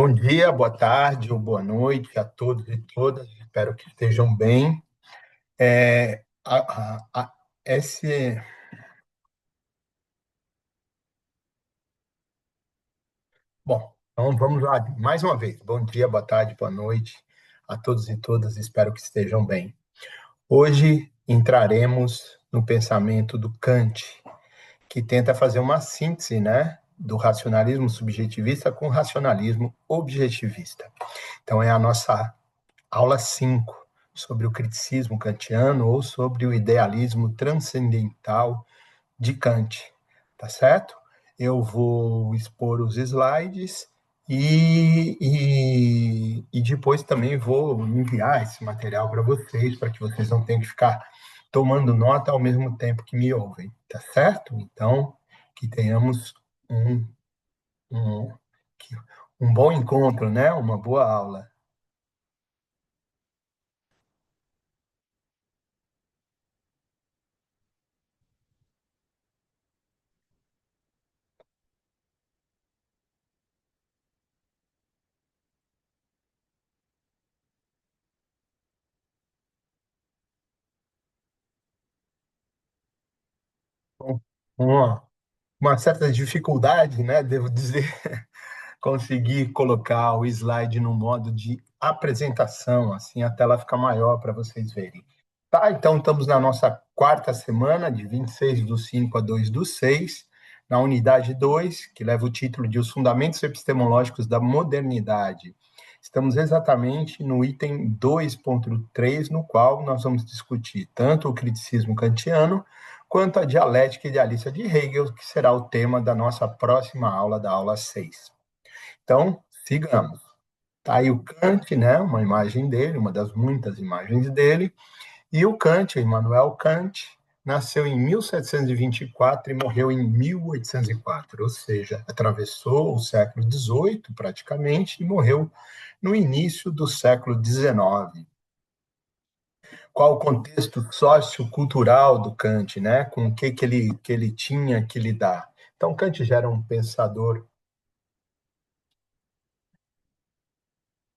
Bom dia, boa tarde ou boa noite a todos e todas. Espero que estejam bem. É, esse, bom, então vamos lá mais uma vez. Bom dia, boa tarde, boa noite a todos e todas. Espero que estejam bem. Hoje entraremos no pensamento do Kant, que tenta fazer uma síntese, né, do racionalismo subjetivista com o racionalismo objetivista. Então é a nossa aula 5 sobre o criticismo kantiano ou sobre o idealismo transcendental de Kant, tá certo? Eu vou expor os slides e depois também vou enviar esse material para vocês, para que vocês não tenham que ficar tomando nota ao mesmo tempo que me ouvem, tá certo? Então, que tenhamos um, um, um bom encontro, né? Uma boa aula. Bom, uma certa dificuldade, né? Devo dizer, conseguir colocar o slide no modo de apresentação, assim a tela fica maior para vocês verem. Tá, então estamos na nossa quarta semana, de 26 do 5 a 2 do 6, na unidade 2, que leva o título de Os Fundamentos Epistemológicos da Modernidade. Estamos exatamente no item 2.3, no qual nós vamos discutir tanto o criticismo kantiano quanto a dialética idealista de Hegel, que será o tema da nossa próxima aula, da aula 6. Então, sigamos. Tá aí o Kant, né, uma imagem dele, uma das muitas imagens dele, e o Kant, Immanuel Kant, nasceu em 1724 e morreu em 1804, ou seja, atravessou o século XVIII praticamente e morreu no início do século XIX. Qual o contexto sociocultural do Kant, né? Com o que ele tinha que lidar. Então, Kant já era um pensador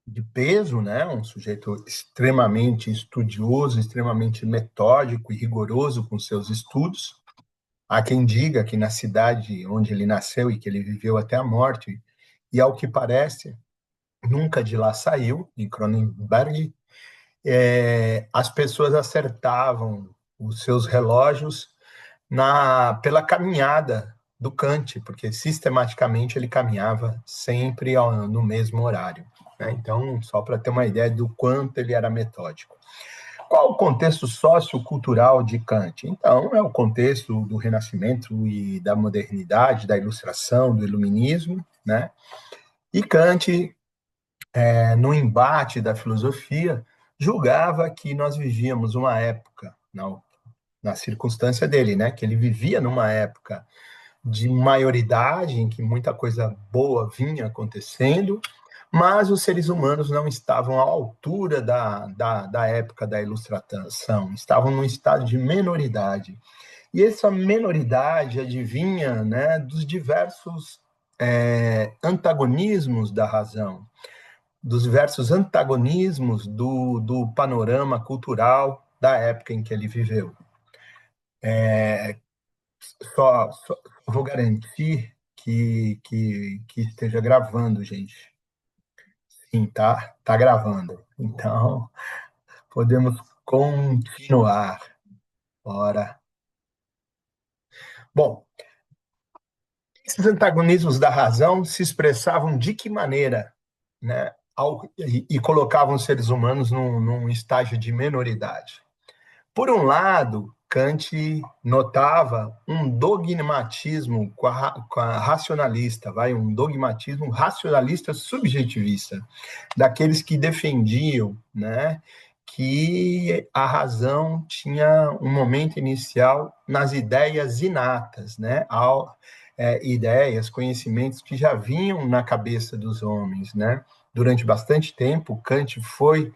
de peso, né? Um sujeito extremamente estudioso, extremamente metódico e rigoroso com seus estudos. Há quem diga que na cidade onde ele nasceu e que ele viveu até a morte, e ao que parece, nunca de lá saiu, em Cronenberg, as pessoas acertavam os seus relógios pela caminhada do Kant, porque sistematicamente ele caminhava sempre no mesmo horário, né? Então, só para ter uma ideia do quanto ele era metódico. Qual o contexto sociocultural de Kant? Então, é o contexto do Renascimento e da modernidade, da Ilustração, do Iluminismo, né? E Kant, no embate da filosofia, julgava que nós vivíamos uma época, na circunstância dele, né? Que ele vivia numa época de maioridade, em que muita coisa boa vinha acontecendo, mas os seres humanos não estavam à altura da época da ilustração, estavam num estado de menoridade. E essa menoridade advinha, né, dos diversos antagonismos da razão, dos diversos antagonismos do panorama cultural da época em que ele viveu. Só vou garantir que esteja gravando, gente. Sim, tá gravando. Então, podemos continuar. Ora. Bom, esses antagonismos da razão se expressavam de que maneira, né? E colocavam os seres humanos num estágio de menoridade. Por um lado, Kant notava um dogmatismo com a racionalista, um dogmatismo racionalista subjetivista, daqueles que defendiam, né, que a razão tinha um momento inicial nas ideias inatas, né, ideias, conhecimentos que já vinham na cabeça dos homens, né. Durante bastante tempo, Kant foi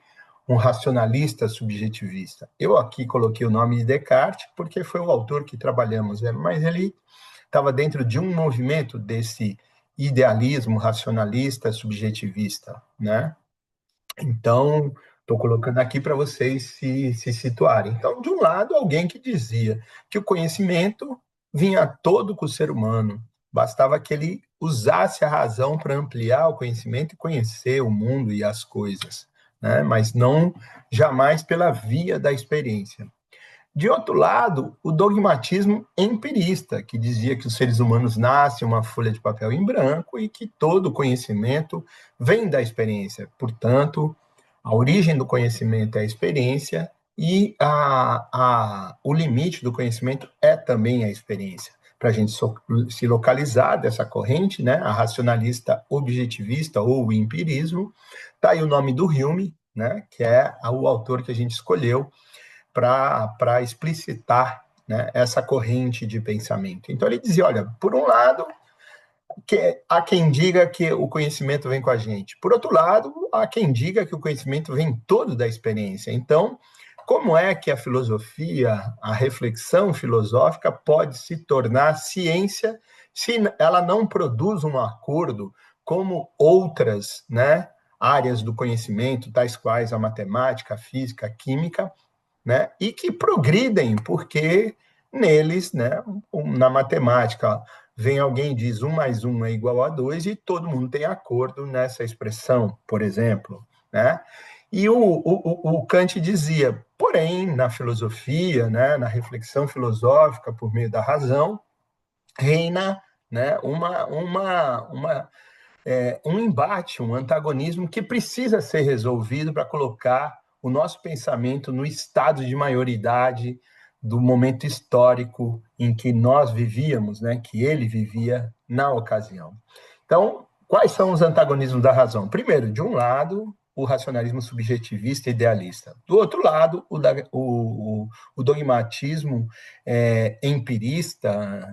um racionalista subjetivista. Eu aqui coloquei o nome de Descartes porque foi o autor que trabalhamos, mas ele estava dentro de um movimento desse idealismo racionalista subjetivista, né? Então, estou colocando aqui para vocês se situarem. Então, de um lado, alguém que dizia que o conhecimento vinha todo com o ser humano, bastava que ele usasse a razão para ampliar o conhecimento e conhecer o mundo e as coisas, né? Mas não jamais pela via da experiência. De outro lado, o dogmatismo empirista, que dizia que os seres humanos nascem uma folha de papel em branco e que todo conhecimento vem da experiência. Portanto, a origem do conhecimento é a experiência e o limite do conhecimento é também a experiência. Para a gente se localizar dessa corrente, né, a racionalista objetivista ou o empirismo, está aí o nome do Hume, né, que é o autor que a gente escolheu para explicitar, né, essa corrente de pensamento. Então ele dizia, olha, por um lado, que há quem diga que o conhecimento vem com a gente. Por outro lado, há quem diga que o conhecimento vem todo da experiência. Então, como é que a filosofia, a reflexão filosófica pode se tornar ciência se ela não produz um acordo como outras, né, áreas do conhecimento, tais quais a matemática, a física, a química, né, e que progridem, porque neles, né, na matemática, vem alguém e diz 1 mais 1 é igual a 2 e todo mundo tem acordo nessa expressão, por exemplo, né? E o Kant dizia, porém, na filosofia, né, na reflexão filosófica por meio da razão, reina, né, um embate, um antagonismo que precisa ser resolvido para colocar o nosso pensamento no estado de maioridade do momento histórico em que nós vivíamos, né, que ele vivia na ocasião. Então, quais são os antagonismos da razão? Primeiro, de um lado, o racionalismo subjetivista e idealista. Do outro lado, o dogmatismo empirista,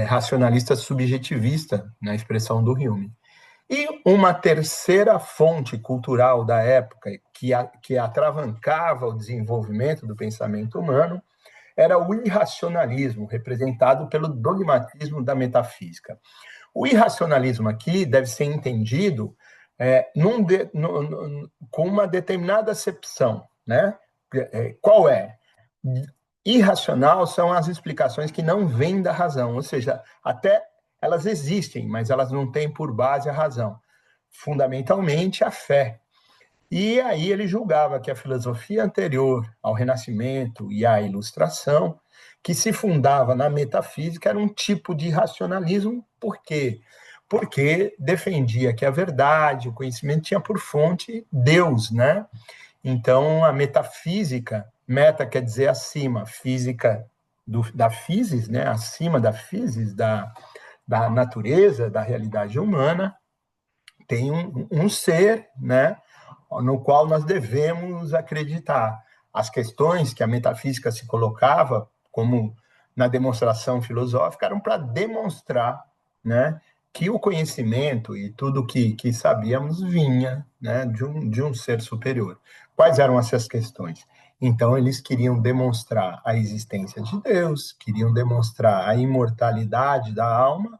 racionalista subjetivista, na expressão do Hume. E uma terceira fonte cultural da época que atravancava o desenvolvimento do pensamento humano era o irracionalismo, representado pelo dogmatismo da metafísica. O irracionalismo aqui deve ser entendido com uma determinada acepção, né? Qual é? Irracional são as explicações que não vêm da razão, ou seja, até elas existem, mas elas não têm por base a razão. Fundamentalmente, a fé. E aí ele julgava que a filosofia anterior ao Renascimento e à Ilustração, que se fundava na metafísica, era um tipo de racionalismo. Por quê? Porque defendia que a verdade, o conhecimento tinha por fonte Deus, né? Então, a metafísica, meta quer dizer acima, física da physis, né? Acima da physis, da natureza, da realidade humana, tem um ser, né? No qual nós devemos acreditar. As questões que a metafísica se colocava, como na demonstração filosófica, eram para demonstrar, né, que o conhecimento e tudo que sabíamos vinha, né, de um ser superior. Quais eram essas questões? Então, eles queriam demonstrar a existência de Deus, queriam demonstrar a imortalidade da alma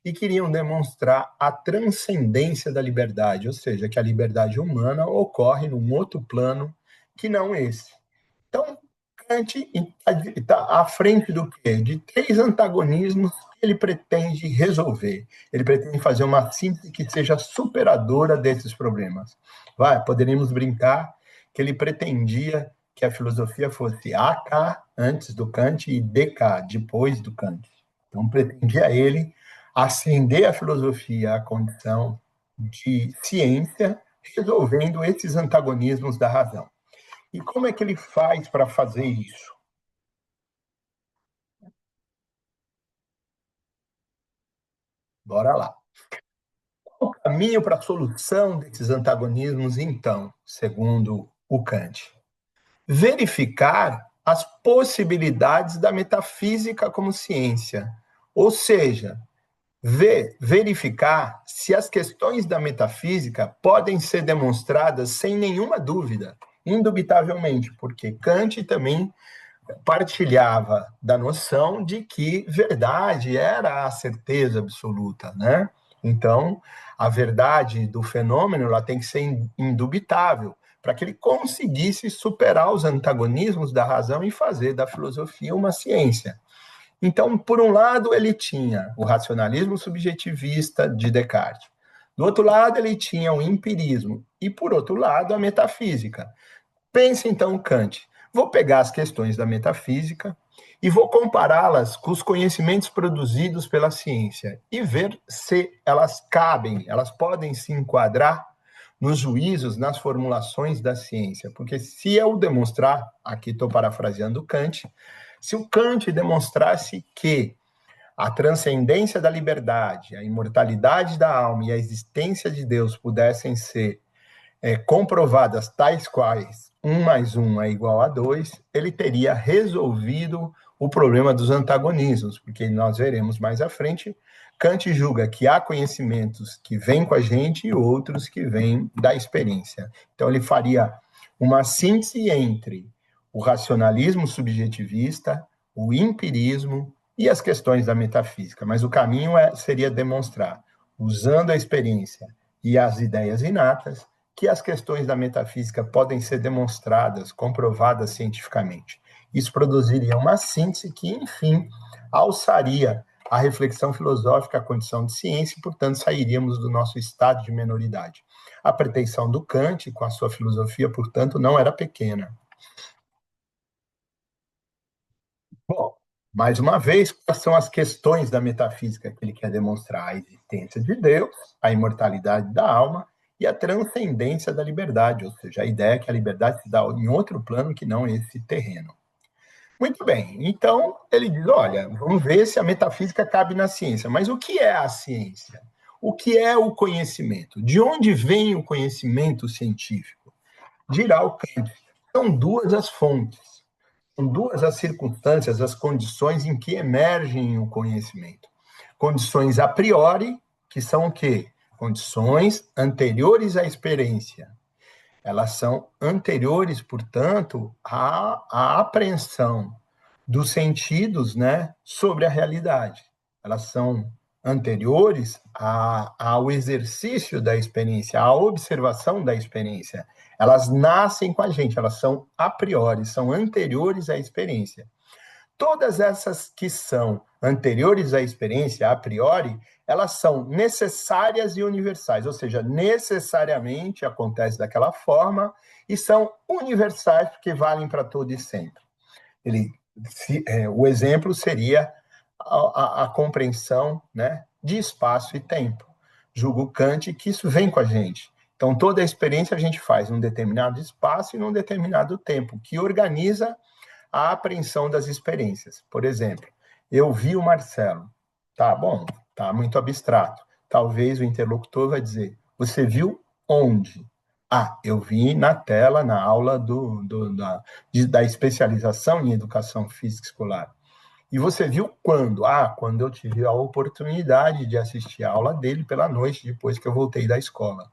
e queriam demonstrar a transcendência da liberdade, ou seja, que a liberdade humana ocorre num outro plano que não esse. Então, Kant está à frente do quê? De três antagonismos que ele pretende resolver. Ele pretende fazer uma síntese que seja superadora desses problemas. Poderíamos brincar que ele pretendia que a filosofia fosse AK antes do Kant e DK depois do Kant. Então, pretendia ele ascender a filosofia à condição de ciência, resolvendo esses antagonismos da razão. E como é que ele faz para fazer isso? Bora lá. O caminho para a solução desses antagonismos, então, segundo o Kant, verificar as possibilidades da metafísica como ciência, ou seja, verificar se as questões da metafísica podem ser demonstradas sem nenhuma dúvida, indubitavelmente, porque Kant também partilhava da noção de que verdade era a certeza absoluta, né? Então, a verdade do fenômeno ela tem que ser indubitável, para que ele conseguisse superar os antagonismos da razão e fazer da filosofia uma ciência. Então, por um lado, ele tinha o racionalismo subjetivista de Descartes. Do outro lado, ele tinha o empirismo. E, por outro lado, a metafísica. Pense então Kant. Vou pegar as questões da metafísica e vou compará-las com os conhecimentos produzidos pela ciência e ver se elas cabem, elas podem se enquadrar nos juízos, nas formulações da ciência. Porque se eu demonstrar, aqui estou parafraseando Kant, se o Kant demonstrasse que a transcendência da liberdade, a imortalidade da alma e a existência de Deus pudessem ser comprovadas tais quais 1 mais 1 é igual a 2, ele teria resolvido o problema dos antagonismos, porque nós veremos mais à frente, Kant julga que há conhecimentos que vêm com a gente e outros que vêm da experiência. Então ele faria uma síntese entre o racionalismo subjetivista, o empirismo e as questões da metafísica, mas o caminho seria demonstrar, usando a experiência e as ideias inatas, que as questões da metafísica podem ser demonstradas, comprovadas cientificamente. Isso produziria uma síntese que, enfim, alçaria a reflexão filosófica à condição de ciência e, portanto, sairíamos do nosso estado de menoridade. A pretensão do Kant, com a sua filosofia, portanto, não era pequena. Bom, mais uma vez, quais são as questões da metafísica que ele quer demonstrar? A existência de Deus, a imortalidade da alma e a transcendência da liberdade, ou seja, a ideia que a liberdade se dá em outro plano que não esse terreno. Muito bem, então ele diz, olha, vamos ver se a metafísica cabe na ciência, mas o que é a ciência? O que é o conhecimento? De onde vem o conhecimento científico? Dirá o Kant, são duas as fontes. São duas as circunstâncias, as condições em que emergem o conhecimento. Condições a priori, que são o quê? Condições anteriores à experiência. Elas são anteriores, portanto, à apreensão dos sentidos, né, sobre a realidade. Elas são anteriores ao exercício da experiência, à observação da experiência. Elas nascem com a gente, elas são a priori, são anteriores à experiência. Todas essas que são anteriores à experiência, a priori, elas são necessárias e universais, ou seja, necessariamente acontece daquela forma e são universais porque valem para todo e sempre. O exemplo seria a compreensão, né, de espaço e tempo. Julgo Kant que isso vem com a gente. Então, toda a experiência a gente faz num determinado espaço e num determinado tempo, que organiza a apreensão das experiências. Por exemplo, eu vi o Marcelo. Tá bom, tá muito abstrato. Talvez o interlocutor vai dizer, você viu onde? Ah, eu vi na tela, na aula da especialização em educação física escolar. E você viu quando? Ah, quando eu tive a oportunidade de assistir a aula dele pela noite, depois que eu voltei da escola.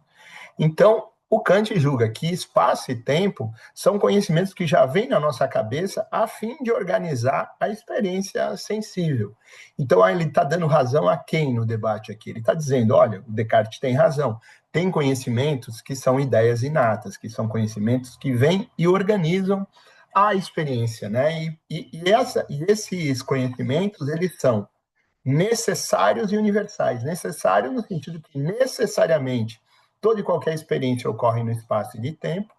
Então, o Kant julga que espaço e tempo são conhecimentos que já vêm na nossa cabeça a fim de organizar a experiência sensível. Então, ele está dando razão a quem no debate aqui? Ele está dizendo, olha, o Descartes tem razão. Tem conhecimentos que são ideias inatas, que são conhecimentos que vêm e organizam a experiência, né? E esses conhecimentos, eles são necessários e universais. Necessário no sentido que necessariamente toda e qualquer experiência ocorre no espaço e de tempo,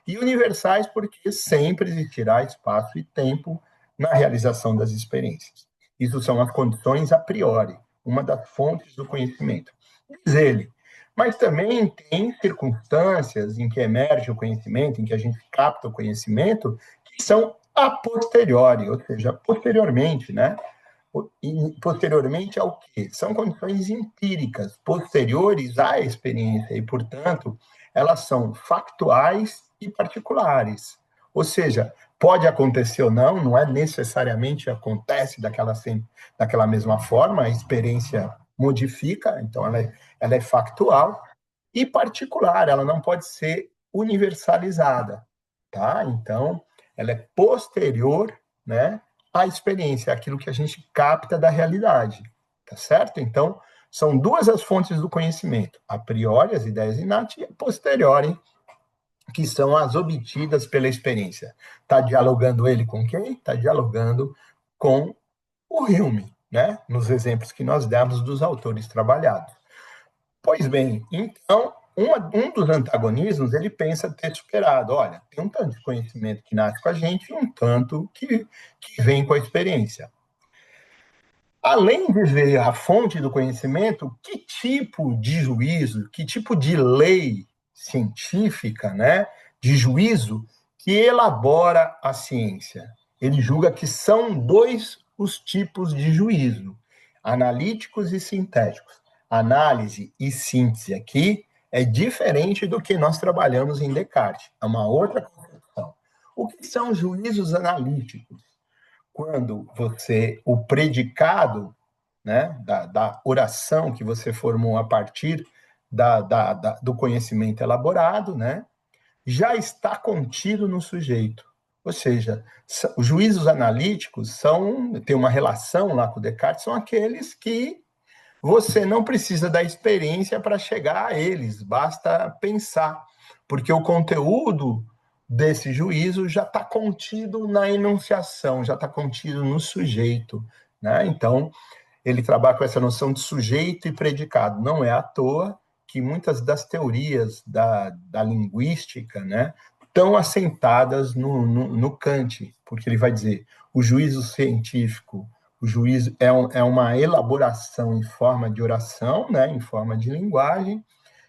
e universais porque sempre existirá espaço e tempo na realização das experiências. Isso são as condições a priori, uma das fontes do conhecimento. Diz ele, mas também tem circunstâncias em que emerge o conhecimento, em que a gente capta o conhecimento, que são a posteriori, ou seja, posteriormente, né? E posteriormente ao quê? São condições empíricas, posteriores à experiência, e, portanto, elas são factuais e particulares. Ou seja, pode acontecer ou não, não é necessariamente acontece daquela mesma forma, a experiência modifica, então ela é factual e particular, ela não pode ser universalizada, tá? Então, ela é posterior, né, à experiência, aquilo que a gente capta da realidade, tá certo? Então, São duas as fontes do conhecimento: a priori, as ideias inatas, e a posteriori, que são as obtidas pela experiência. Está dialogando ele com quem? Está dialogando com o Hume, né? Nos exemplos que nós demos dos autores trabalhados. Pois bem, então, um dos antagonismos, ele pensa ter superado. Olha, tem um tanto de conhecimento que nasce com a gente e um tanto que vem com a experiência. Além de ver a fonte do conhecimento, que tipo de juízo, que tipo de lei científica, né, de juízo, que elabora a ciência? Ele julga que são dois os tipos de juízo, analíticos e sintéticos. Análise e síntese aqui é diferente do que nós trabalhamos em Descartes, é uma outra concepção. O que são juízos analíticos? Quando o predicado, né, da oração que você formou a partir do conhecimento elaborado, né, já está contido no sujeito. Ou seja, os juízos analíticos têm uma relação lá com Descartes, são aqueles que você não precisa da experiência para chegar a eles, basta pensar, porque o conteúdo desse juízo já está contido na enunciação, já está contido no sujeito, né? Então, ele trabalha com essa noção de sujeito e predicado. Não é à toa que muitas das teorias da linguística, né, estão assentadas no Kant, porque ele vai dizer o juízo científico, o juízo é uma elaboração em forma de oração, né, em forma de linguagem,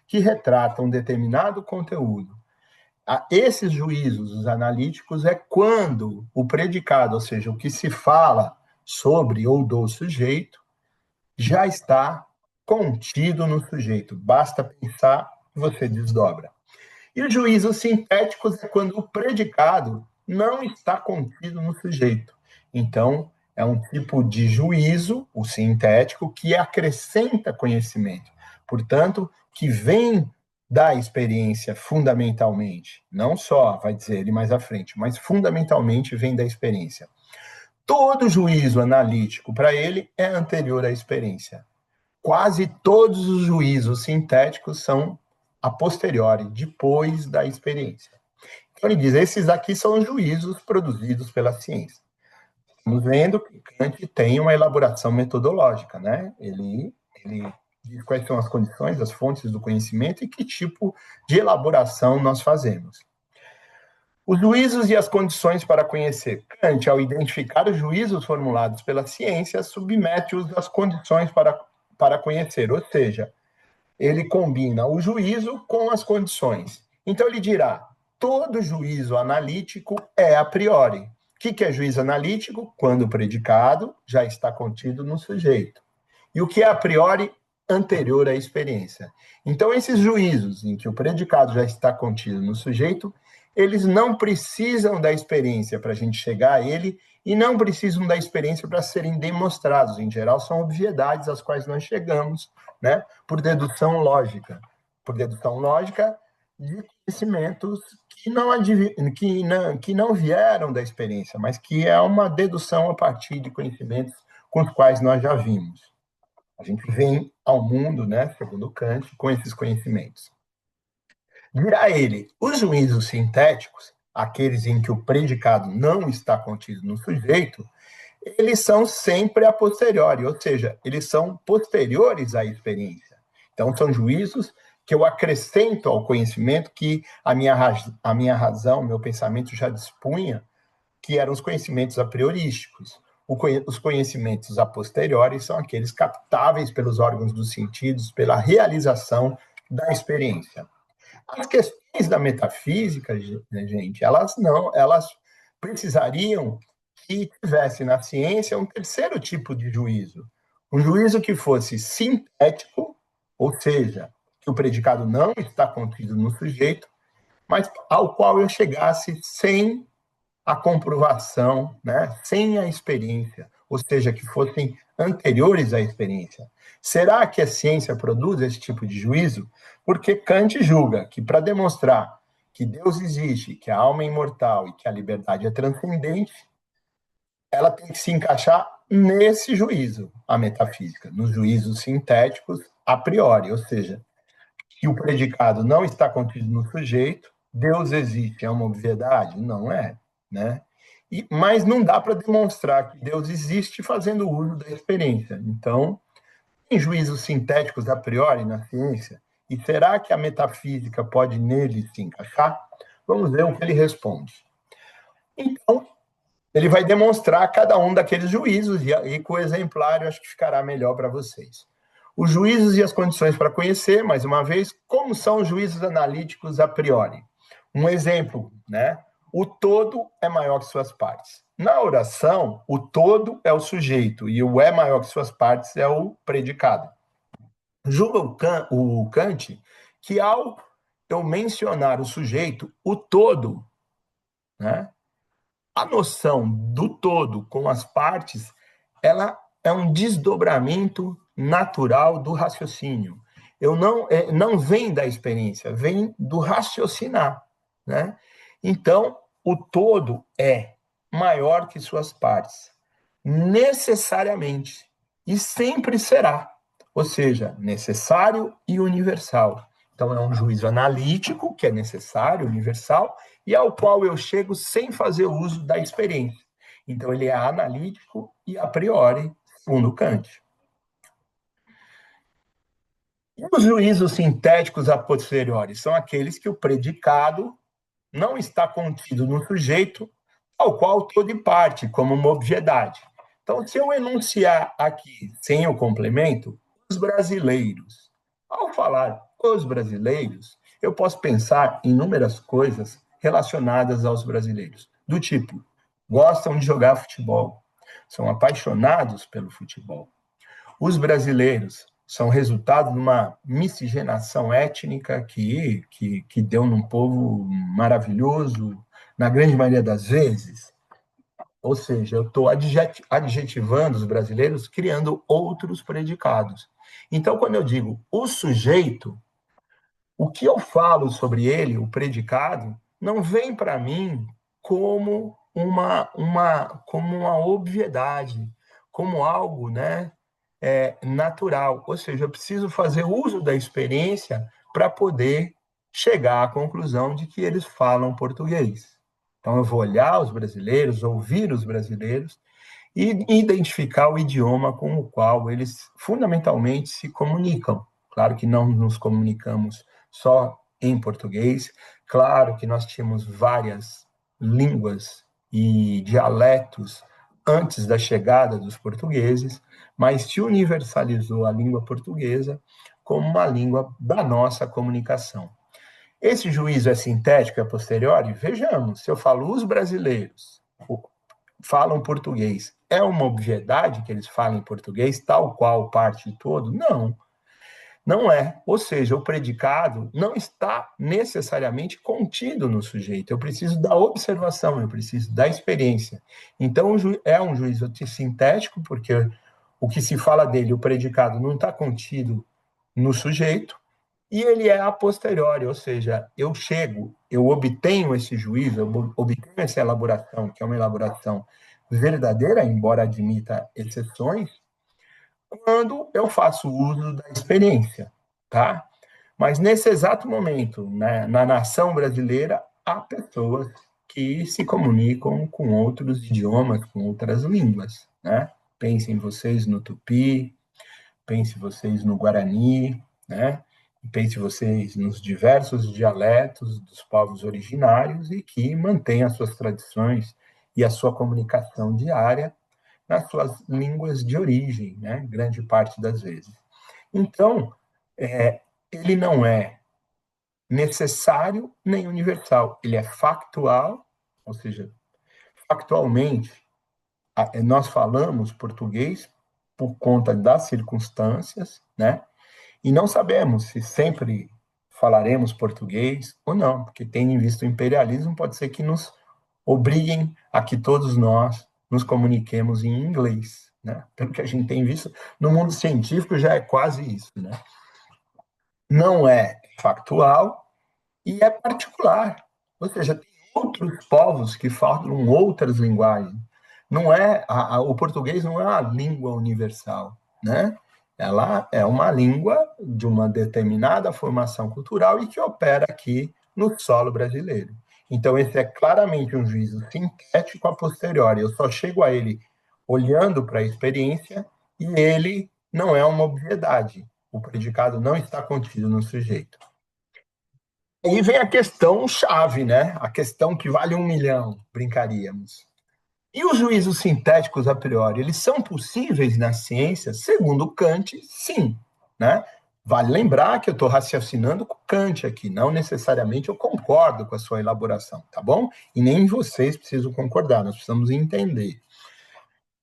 que retrata um determinado conteúdo. Esses juízos, os analíticos, é quando o predicado, ou seja, o que se fala sobre ou do sujeito, já está contido no sujeito. Basta pensar, você desdobra. E os juízos sintéticos é quando o predicado não está contido no sujeito. Então, é um tipo de juízo, o sintético, que acrescenta conhecimento. Portanto, que vem da experiência fundamentalmente. Não só, vai dizer ele mais à frente, mas fundamentalmente vem da experiência. Todo juízo analítico para ele é anterior à experiência. Quase todos os juízos sintéticos são a posteriori, depois da experiência. Então ele diz, esses aqui são os juízos produzidos pela ciência. Estamos vendo que Kant tem uma elaboração metodológica, né? Ele diz quais são as condições, as fontes do conhecimento e que tipo de elaboração nós fazemos. Os juízos e as condições para conhecer. Kant, ao identificar os juízos formulados pela ciência, submete-os às condições para conhecer, ou seja, ele combina o juízo com as condições. Então, ele dirá, todo juízo analítico é a priori. O que é juízo analítico? Quando o predicado já está contido no sujeito. E o que é a priori? Anterior à experiência. Então, esses juízos em que o predicado já está contido no sujeito, eles não precisam da experiência para a gente chegar a ele e não precisam da experiência para serem demonstrados. Em geral, são obviedades às quais nós chegamos, né, por dedução lógica. Por dedução lógica de conhecimentos que não vieram da experiência, mas que é uma dedução a partir de conhecimentos com os quais nós já vimos. A gente vem ao mundo, né, segundo Kant, com esses conhecimentos. Dirá ele, os juízos sintéticos, aqueles em que o predicado não está contido no sujeito, eles são sempre a posteriori, ou seja, eles são posteriores à experiência. Então, são juízos que eu acrescento ao conhecimento que a minha razão, meu pensamento já dispunha, que eram os conhecimentos a priorísticos. Os conhecimentos a posteriori são aqueles captáveis pelos órgãos dos sentidos, pela realização da experiência. As questões da metafísica, gente, elas precisariam que tivesse na ciência um terceiro tipo de juízo. Um juízo que fosse sintético, ou seja, que o predicado não está contido no sujeito, mas ao qual eu chegasse sem a comprovação, né, sem a experiência, ou seja, que fossem anteriores à experiência. Será que a ciência produz esse tipo de juízo? Porque Kant julga que para demonstrar que Deus existe, que a alma é imortal e que a liberdade é transcendente, ela tem que se encaixar nesse juízo, a metafísica, nos juízos sintéticos a priori, ou seja, que o predicado não está contido no sujeito, Deus existe, é uma obviedade? Não é, né? Mas não dá para demonstrar que Deus existe fazendo uso da experiência. Então, tem juízos sintéticos a priori na ciência? E será que a metafísica pode nele se encaixar? Vamos ver o que ele responde. Então, ele vai demonstrar cada um daqueles juízos, e com o exemplário acho que ficará melhor para vocês. Os juízos e as condições para conhecer, mais uma vez, como são os juízos analíticos a priori. Um exemplo, né? O todo é maior que suas partes. Na oração, o todo é o sujeito e o é maior que suas partes é o predicado. Julga o Kant que ao eu mencionar o sujeito, o todo, né? A noção do todo com as partes, ela é um desdobramento natural do raciocínio. Eu não vem da experiência, vem do raciocinar, né? Então, o todo é maior que suas partes, necessariamente, e sempre será, ou seja, necessário e universal. Então, é um juízo analítico, que é necessário, universal, e ao qual eu chego sem fazer uso da experiência. Então, ele é analítico e a priori, segundo Kant. E os juízos sintéticos a posteriori são aqueles que o predicado não está contido no sujeito, ao qual todo e parte, como uma obviedade. Então, se eu enunciar aqui, sem o complemento, os brasileiros, ao falar os brasileiros, eu posso pensar em inúmeras coisas relacionadas aos brasileiros, do tipo, gostam de jogar futebol, são apaixonados pelo futebol. Os brasileiros são resultado de uma miscigenação étnica que deu num povo maravilhoso, na grande maioria das vezes. Ou seja, eu estou adjetivando os brasileiros, criando outros predicados. Então, quando eu digo o sujeito, o que eu falo sobre ele, o predicado, não vem para mim como como uma obviedade, como algo, né, natural. Ou seja, eu preciso fazer uso da experiência para poder chegar à conclusão de que eles falam português. Então, eu vou olhar os brasileiros, ouvir os brasileiros e identificar o idioma com o qual eles fundamentalmente se comunicam. Claro que não nos comunicamos só em português, claro que nós tínhamos várias línguas e dialetos antes da chegada dos portugueses, mas se universalizou a língua portuguesa como uma língua da nossa comunicação. Esse juízo é sintético, é posteriori? Vejamos, se eu falo os brasileiros falam português, é uma obviedade que eles falem português, tal qual parte de todo? Não, não é. Ou seja, o predicado não está necessariamente contido no sujeito. Eu preciso da observação, eu preciso da experiência. Então, é um juízo sintético, porque o que se fala dele, o predicado, não está contido no sujeito, e ele é a posteriori, ou seja, eu obtenho esse juízo, eu obtenho essa elaboração, que é uma elaboração verdadeira, embora admita exceções, quando eu faço uso da experiência, tá? Mas nesse exato momento, né, na nação brasileira, há pessoas que se comunicam com outros idiomas, com outras línguas, né? Pensem vocês no tupi, pense vocês no guarani, né? Pense vocês nos diversos dialetos dos povos originários e que mantêm as suas tradições e a sua comunicação diária nas suas línguas de origem, né? Grande parte das vezes. Então, ele não é necessário nem universal, ele é factual, ou seja, factualmente, nós falamos português por conta das circunstâncias, né? E não sabemos se sempre falaremos português ou não, porque tendo em vista o imperialismo, pode ser que nos obriguem a que todos nós nos comuniquemos em inglês, né? Pelo que a gente tem visto, no mundo científico já é quase isso, né? Não é factual e é particular, ou seja, tem outros povos que falam outras linguagens. não é o português não é uma língua universal, né? Ela é uma língua de uma determinada formação cultural e que opera aqui no solo brasileiro. Então, esse é claramente um juízo sintético a posteriori. Eu só chego a ele olhando para a experiência e ele não é uma obviedade. O predicado não está contido no sujeito. Aí vem a questão chave, né? A questão que vale 1 milhão, brincaríamos. E os juízos sintéticos a priori, eles são possíveis na ciência? Segundo Kant, sim, né? Vale lembrar que eu estou raciocinando com Kant aqui, não necessariamente eu concordo com a sua elaboração, tá bom? E nem vocês precisam concordar, nós precisamos entender.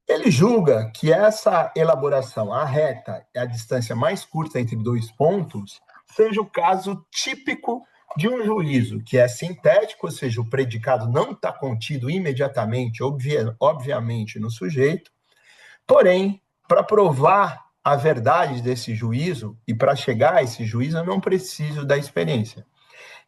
Ele julga que essa elaboração, a reta, é a distância mais curta entre dois pontos, seja o caso típico de um juízo que é sintético, ou seja, o predicado não está contido imediatamente, obviamente, no sujeito. Porém, para provar a verdade desse juízo e para chegar a esse juízo, eu não preciso da experiência.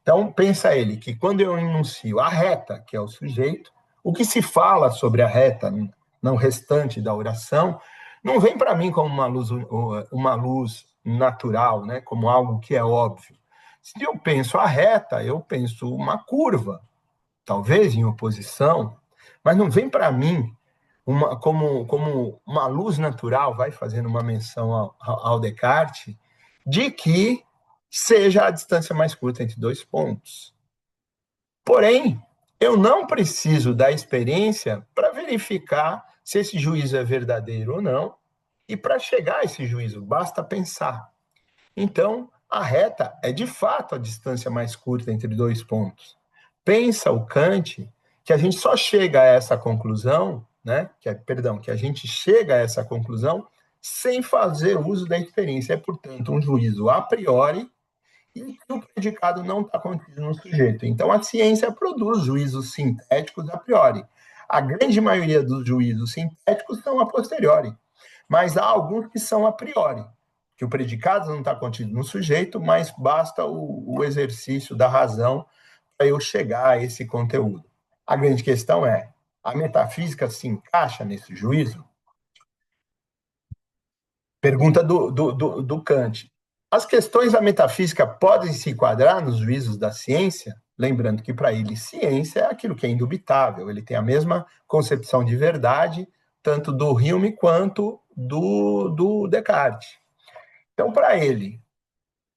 Então, pensa ele que quando eu enuncio a reta, que é o sujeito, o que se fala sobre a reta no restante da oração não vem para mim como uma luz natural, né? Como algo que é óbvio. Se eu penso a reta, eu penso uma curva, talvez em oposição, mas não vem para mim como uma luz natural, vai fazendo uma menção ao Descartes, de que seja a distância mais curta entre dois pontos. Porém, eu não preciso da experiência para verificar se esse juízo é verdadeiro ou não, e para chegar a esse juízo, basta pensar. Então, a reta é de fato a distância mais curta entre dois pontos. Pensa o Kant que a gente só chega a essa conclusão, né? Que a gente chega a essa conclusão sem fazer uso da experiência. É, portanto, um juízo a priori e o predicado não está contido no sujeito. Então, a ciência produz juízos sintéticos a priori. A grande maioria dos juízos sintéticos são a posteriori, mas há alguns que são a priori, que o predicado não está contido no sujeito, mas basta o exercício da razão para eu chegar a esse conteúdo. A grande questão é: a metafísica se encaixa nesse juízo? Pergunta do Kant. As questões da metafísica podem se enquadrar nos juízos da ciência? Lembrando que, para ele, ciência é aquilo que é indubitável. Ele tem a mesma concepção de verdade, tanto do Hume quanto do Descartes. Então, para ele,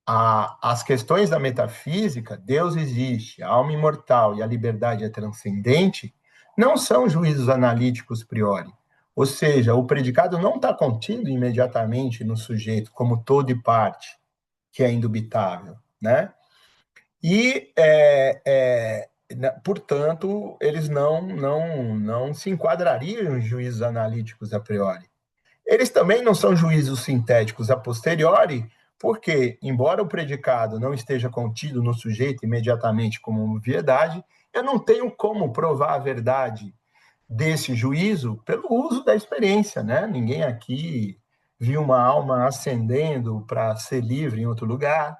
as questões da metafísica, Deus existe, a alma imortal e a liberdade é transcendente, não são juízos analíticos priori. Ou seja, o predicado não está contido imediatamente no sujeito como todo e parte, que é indubitável, né? E, portanto, eles não se enquadrariam em juízos analíticos a priori. Eles também não são juízos sintéticos a posteriori, porque, embora o predicado não esteja contido no sujeito imediatamente como obviedade, eu não tenho como provar a verdade desse juízo pelo uso da experiência, né? Ninguém aqui viu uma alma ascendendo para ser livre em outro lugar,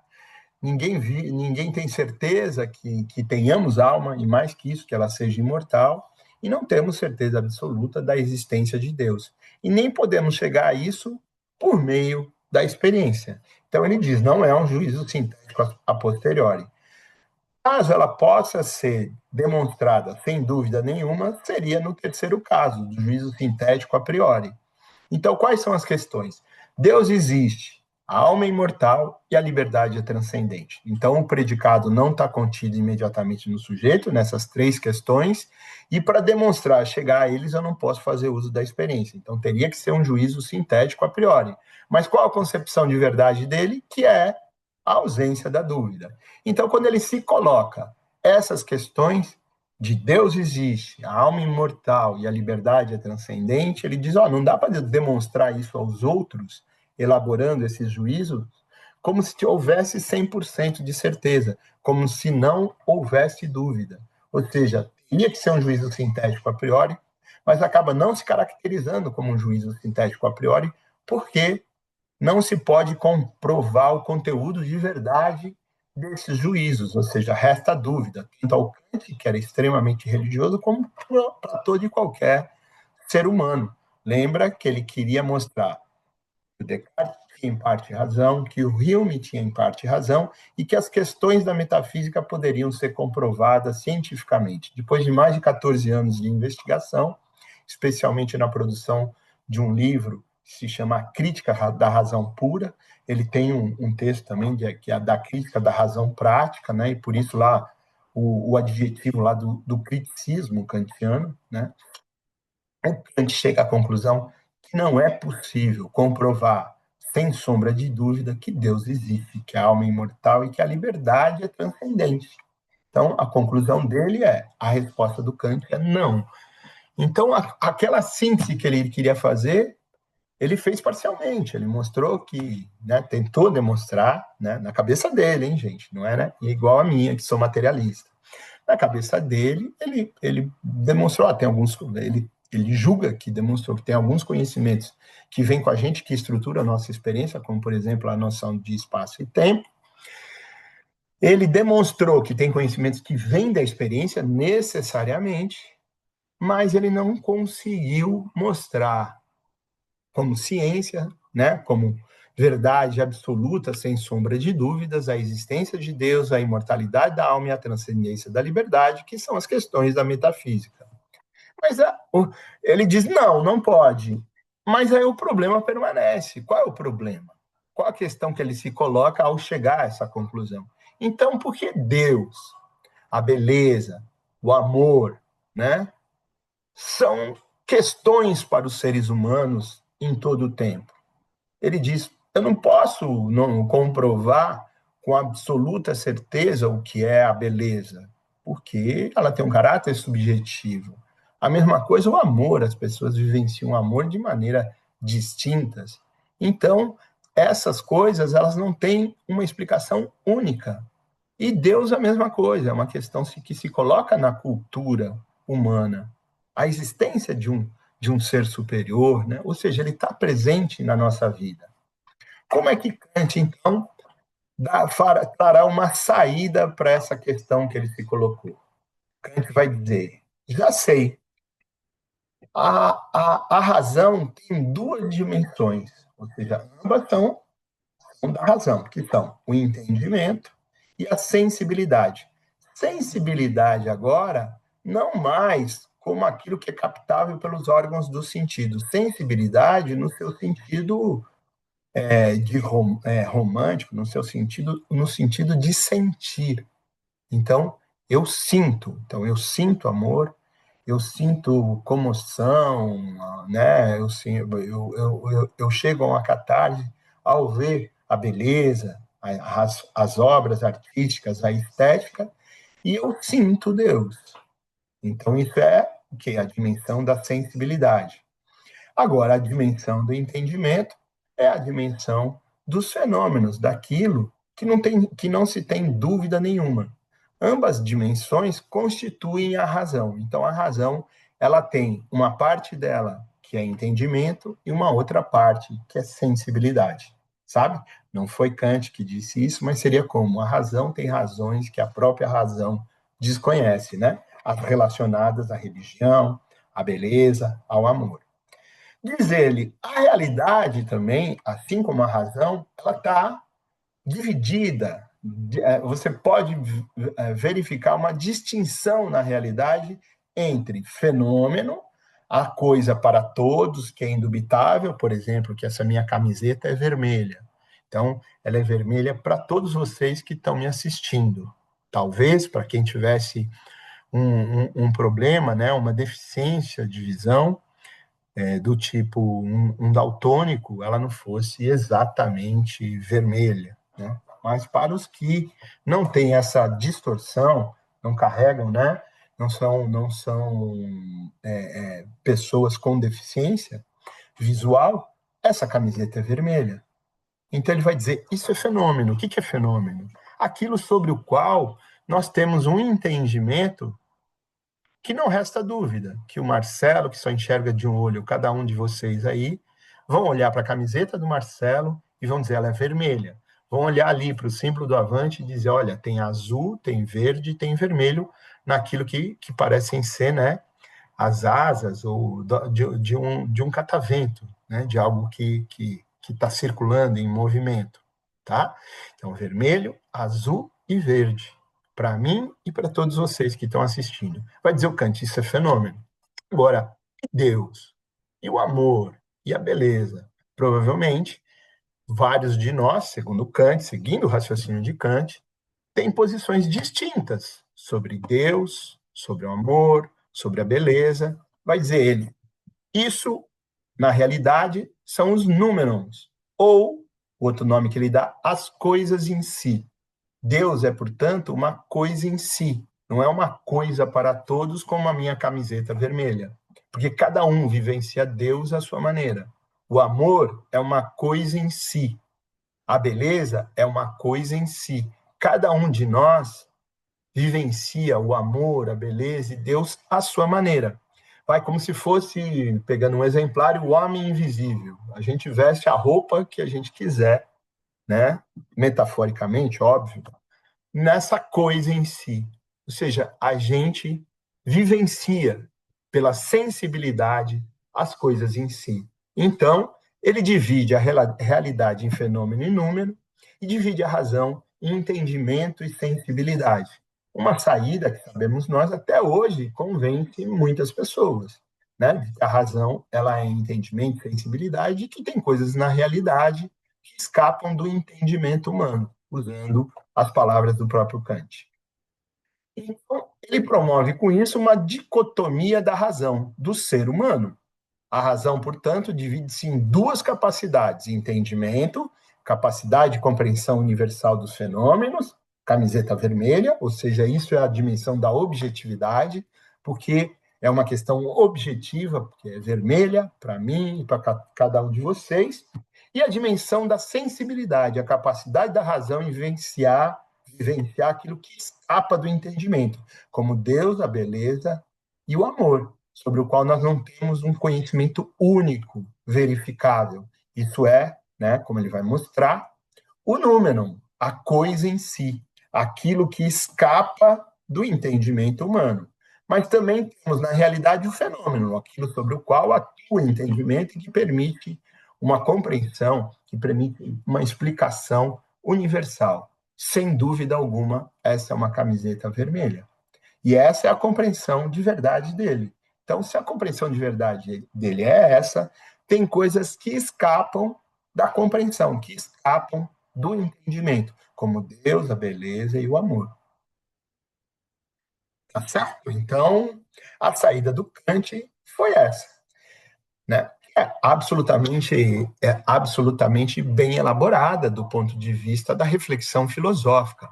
ninguém tem certeza que tenhamos alma, e mais que isso, que ela seja imortal, e não temos certeza absoluta da existência de Deus. E nem podemos chegar a isso por meio da experiência. Então ele diz, não é um juízo sintético a posteriori. Caso ela possa ser demonstrada sem dúvida nenhuma, seria no terceiro caso, do juízo sintético a priori. Então, quais são as questões? Deus existe, a alma é imortal e a liberdade é transcendente. Então, o predicado não está contido imediatamente no sujeito, nessas três questões, e para demonstrar, chegar a eles, eu não posso fazer uso da experiência. Então, teria que ser um juízo sintético a priori. Mas qual a concepção de verdade dele? Que é a ausência da dúvida. Então, quando ele se coloca essas questões, de Deus existe, a alma imortal e a liberdade é transcendente, ele diz, não dá para demonstrar isso aos outros, elaborando esses juízos, como se houvesse 100% de certeza, como se não houvesse dúvida. Ou seja, teria que ser um juízo sintético a priori, mas acaba não se caracterizando como um juízo sintético a priori, porque não se pode comprovar o conteúdo de verdade desses juízos, ou seja, resta dúvida, tanto ao Kant, que era extremamente religioso, como para todo e qualquer ser humano. Lembra que ele queria mostrar que o Descartes tinha em parte razão, que o Hume tinha em parte razão e que as questões da metafísica poderiam ser comprovadas cientificamente. Depois de mais de 14 anos de investigação, especialmente na produção de um livro que se chama A Crítica da Razão Pura, ele tem um texto também que é da crítica da razão prática, né? E por isso lá o adjetivo lá do criticismo kantiano, né? O Kant chega à conclusão que não é possível comprovar, sem sombra de dúvida, que Deus existe, que a alma é imortal e que a liberdade é transcendente. Então, a conclusão dele a resposta do Kant é não. Então, aquela síntese que ele queria fazer, ele fez parcialmente. Ele mostrou que, né, tentou demonstrar, né, na cabeça dele, hein, gente, não é, né, igual a minha, que sou materialista. Na cabeça dele, ele demonstrou, tem alguns, ele julga que demonstrou que tem alguns conhecimentos que vêm com a gente, que estrutura a nossa experiência, como, por exemplo, a noção de espaço e tempo. Ele demonstrou que tem conhecimentos que vêm da experiência necessariamente, mas ele não conseguiu mostrar como ciência, né, como verdade absoluta, sem sombra de dúvidas, a existência de Deus, a imortalidade da alma e a transcendência da liberdade, que são as questões da metafísica. Mas ele diz, não, não pode. Mas aí o problema permanece. Qual é o problema? Qual a questão que ele se coloca ao chegar a essa conclusão? Então, por que Deus, a beleza, o amor, né, são questões para os seres humanos em todo o tempo? Ele diz: eu não posso não comprovar com absoluta certeza o que é a beleza, porque ela tem um caráter subjetivo. A mesma coisa o amor, as pessoas vivenciam o amor de maneira distintas. Então, essas coisas, elas não têm uma explicação única. E Deus é a mesma coisa, é uma questão que se coloca na cultura humana. A existência de um ser superior, né? Ou seja, ele está presente na nossa vida. Como é que Kant, então, fará uma saída para essa questão que ele se colocou? Kant vai dizer: já sei, a razão tem duas dimensões, ou seja, ambas são da razão, que são o entendimento e a sensibilidade. Sensibilidade agora, não mais como aquilo que é captável pelos órgãos do sentido. Sensibilidade no seu sentido romântico, no sentido de sentir. Então, eu sinto amor, eu sinto comoção, né? Eu chego a uma catarse ao ver a beleza, as obras artísticas, a estética, e eu sinto Deus. Então, isso é o que? A dimensão da sensibilidade. Agora, a dimensão do entendimento é a dimensão dos fenômenos, daquilo que não se tem dúvida nenhuma. Ambas dimensões constituem a razão. Então, a razão ela tem uma parte dela que é entendimento e uma outra parte que é sensibilidade, sabe? Não foi Kant que disse isso, mas seria como? A razão tem razões que a própria razão desconhece, né? As relacionadas à religião, à beleza, ao amor. Diz ele, a realidade também, assim como a razão, ela está dividida. Você pode verificar uma distinção na realidade entre fenômeno, a coisa para todos, que é indubitável, por exemplo, que essa minha camiseta é vermelha. Então, ela é vermelha para todos vocês que estão me assistindo. Talvez para quem tivesse um problema, né, uma deficiência de visão, do tipo daltônico, ela não fosse exatamente vermelha, né? Mas para os que não têm essa distorção, não carregam, né? Não são pessoas com deficiência visual, essa camiseta é vermelha. Então ele vai dizer, isso é fenômeno. O que é fenômeno? Aquilo sobre o qual nós temos um entendimento que não resta dúvida que o Marcelo, que só enxerga de um olho, cada um de vocês aí, vão olhar para a camiseta do Marcelo e vão dizer, ela é vermelha. Vão olhar ali para o símbolo do Avante e dizer, olha, tem azul, tem verde, tem vermelho, naquilo que parecem ser, né, as asas ou de um catavento, né? De algo que está circulando em movimento, tá? Então, vermelho, azul e verde, para mim e para todos vocês que estão assistindo. Vai dizer o Kant, isso é fenômeno. Agora, Deus e o amor e a beleza, provavelmente, vários de nós, segundo Kant, seguindo o raciocínio de Kant, têm posições distintas sobre Deus, sobre o amor, sobre a beleza. Vai dizer ele, isso, na realidade, são os números, ou, outro nome que ele dá, as coisas em si. Deus é, portanto, uma coisa em si, não é uma coisa para todos como a minha camiseta vermelha, porque cada um vivencia Deus à sua maneira. O amor é uma coisa em si, a beleza é uma coisa em si. Cada um de nós vivencia o amor, a beleza e Deus à sua maneira. Vai como se fosse, pegando um exemplar, o homem invisível. A gente veste a roupa que a gente quiser, né? Metaforicamente, óbvio, nessa coisa em si. Ou seja, a gente vivencia pela sensibilidade as coisas em si. Então, ele divide a realidade em fenômeno e número e divide a razão em entendimento e sensibilidade. Uma saída que sabemos nós até hoje convence muitas pessoas, né? A razão ela é entendimento e sensibilidade e que tem coisas na realidade que escapam do entendimento humano, usando as palavras do próprio Kant. Então, ele promove com isso uma dicotomia da razão, do ser humano. A razão, portanto, divide-se em duas capacidades: entendimento, capacidade de compreensão universal dos fenômenos, camiseta vermelha, ou seja, isso é a dimensão da objetividade, porque é uma questão objetiva, porque é vermelha para mim e para cada um de vocês, e a dimensão da sensibilidade, a capacidade da razão em vivenciar aquilo que escapa do entendimento, como Deus, a beleza e o amor, sobre o qual nós não temos um conhecimento único, verificável. Isso é, né, como ele vai mostrar, o número, a coisa em si, aquilo que escapa do entendimento humano. Mas também temos, na realidade, o fenômeno, aquilo sobre o qual atua o entendimento e que permite uma compreensão, que permite uma explicação universal. Sem dúvida alguma, essa é uma camiseta vermelha. E essa é a compreensão de verdade dele. Então, se a compreensão de verdade dele é essa, tem coisas que escapam da compreensão, que escapam do entendimento, como Deus, a beleza e o amor. Tá certo? Então, a saída do Kant foi essa, né? É absolutamente bem elaborada do ponto de vista da reflexão filosófica.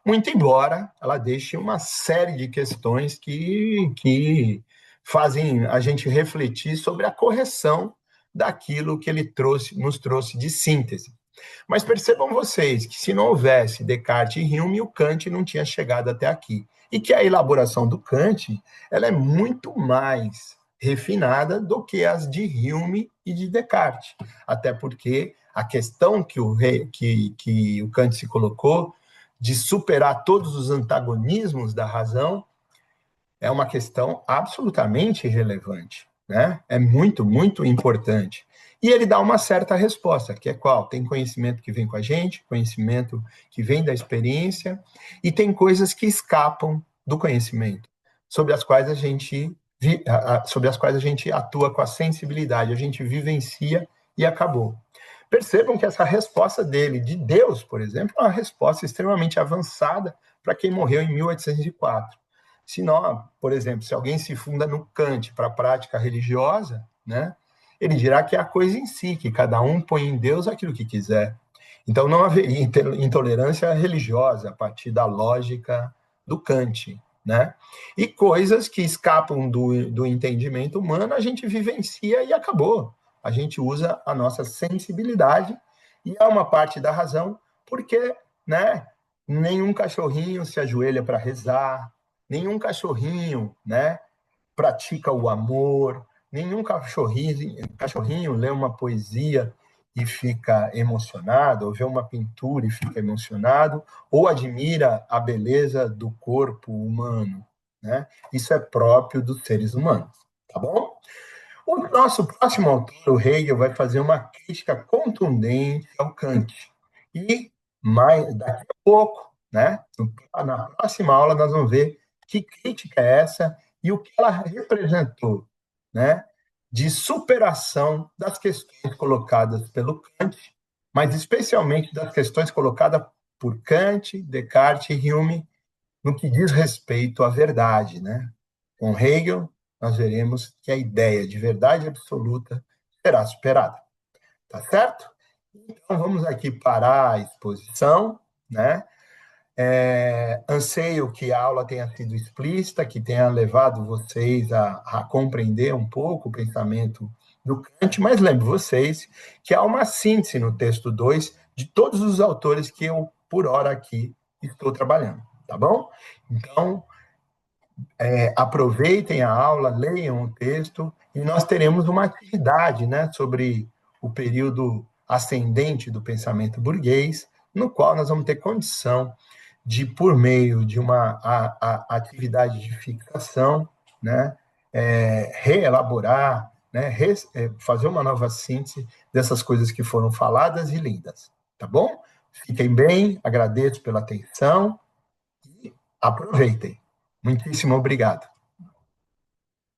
Muito embora ela deixe uma série de questões que fazem a gente refletir sobre a correção daquilo que ele nos trouxe de síntese. Mas percebam vocês que se não houvesse Descartes e Hume, o Kant não tinha chegado até aqui. E que a elaboração do Kant ela é muito mais refinada do que as de Hume e de Descartes. Até porque a questão que o Kant se colocou de superar todos os antagonismos da razão é uma questão absolutamente relevante, né? É muito, muito importante. E ele dá uma certa resposta, que é qual? Tem conhecimento que vem com a gente, conhecimento que vem da experiência, e tem coisas que escapam do conhecimento, sobre as quais a gente atua com a sensibilidade, a gente vivencia e acabou. Percebam que essa resposta dele, de Deus, por exemplo, é uma resposta extremamente avançada para quem morreu em 1804. Se nós, por exemplo, se alguém se funda no Kant para a prática religiosa, né, ele dirá que é a coisa em si, que cada um põe em Deus aquilo que quiser. Então não haveria intolerância religiosa a partir da lógica do Kant, né? E coisas que escapam do entendimento humano, a gente vivencia e acabou. A gente usa a nossa sensibilidade e é uma parte da razão, porque, né, nenhum cachorrinho se ajoelha para rezar, nenhum cachorrinho, né, pratica o amor, nenhum cachorrinho lê uma poesia e fica emocionado, ou vê uma pintura e fica emocionado, ou admira a beleza do corpo humano, né? Isso é próprio dos seres humanos. tá bom? O nosso próximo autor, o Hegel, vai fazer uma crítica contundente ao Kant. E daqui a pouco, né, na próxima aula, nós vamos ver que crítica é essa e o que ela representou, né, de superação das questões colocadas pelo Kant, mas especialmente das questões colocadas por Kant, Descartes e Hume no que diz respeito à verdade, né? Com Hegel, nós veremos que a ideia de verdade absoluta será superada. Tá certo? Então, vamos aqui parar a exposição, né? Anseio que a aula tenha sido explícita, que tenha levado vocês a compreender um pouco o pensamento do Kant, mas lembro vocês que há uma síntese no texto 2 de todos os autores que eu, por hora, aqui estou trabalhando, tá bom? Então, aproveitem a aula, leiam o texto, e nós teremos uma atividade, né, sobre o período ascendente do pensamento burguês, no qual nós vamos ter condição de, por meio de uma atividade de fixação, né, reelaborar, né, fazer uma nova síntese dessas coisas que foram faladas e lidas, tá bom? Fiquem bem, agradeço pela atenção e aproveitem. Muitíssimo obrigado.